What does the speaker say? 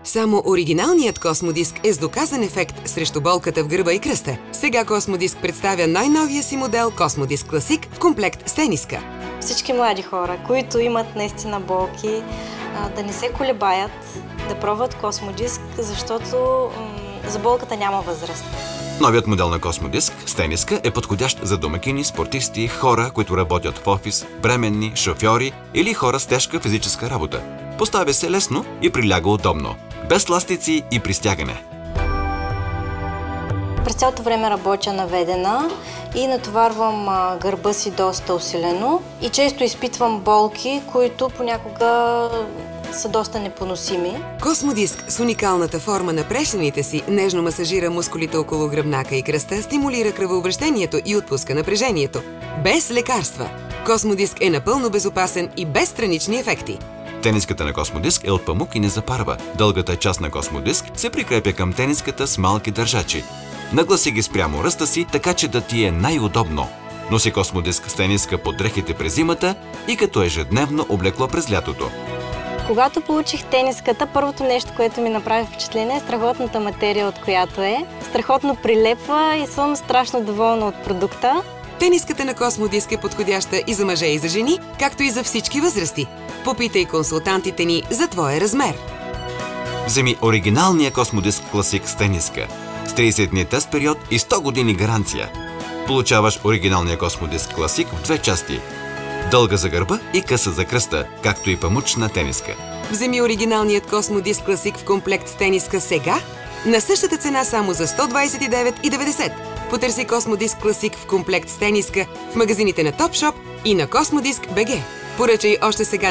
Само оригиналният Космодиск е с доказан ефект срещу болката в гърба и кръста. Сега Космодиск представя най-новия си модел Космодиск Класик в комплект с тениска. Всички млади хора, които имат наистина болки, да не се колебаят, да пробват Космодиск, защото за болката няма възраст. Новият модел на Космодиск с тениска е подходящ за домакини, спортисти, хора, които работят в офис, бременни, шофьори или хора с тежка физическа работа. Поставя се лесно и приляга удобно, без ластици и при стягане. През цялото време работя наведена и натоварвам гърба си доста усилено и често изпитвам болки, които понякога са доста непоносими. Космодиск с уникалната форма на прешените си нежно масажира мускулите около гръбнака и кръста, стимулира кръвообращението и отпуска напрежението. Без лекарства. Космодиск е напълно безопасен и без странични ефекти. Тениската на Космодиск е от памук и не запарва. Дългата част на Космодиск се прикрепя към тениската с малки държачи. Нагласи ги спрямо ръста си, така че да ти е най-удобно. Носи Космодиск с тениска под дрехите през зимата и като ежедневно облекло през лятото. Когато получих тениската, първото нещо, което ми направи впечатление е страхотната материя, от която е. Страхотно прилепва и съм страшно доволна от продукта. Тениската на Космодиск е подходяща и за мъже, и за жени, както и за всички възрасти. Попитай консултантите ни за твоя размер. Вземи оригиналния Космодиск Класик с тениска с 30 дни тест период и 100 години гаранция. Получаваш оригиналния Космодиск Класик в две части. Дълга за гърба и къса за кръста, както и памучна тениска. Вземи оригиналният Космодиск Класик в комплект с тениска сега на същата цена само за 129,90. Потърси Космодиск Класик в комплект с тениска в магазините на Topshop и на Космодиск.bg. Поръчай още сега на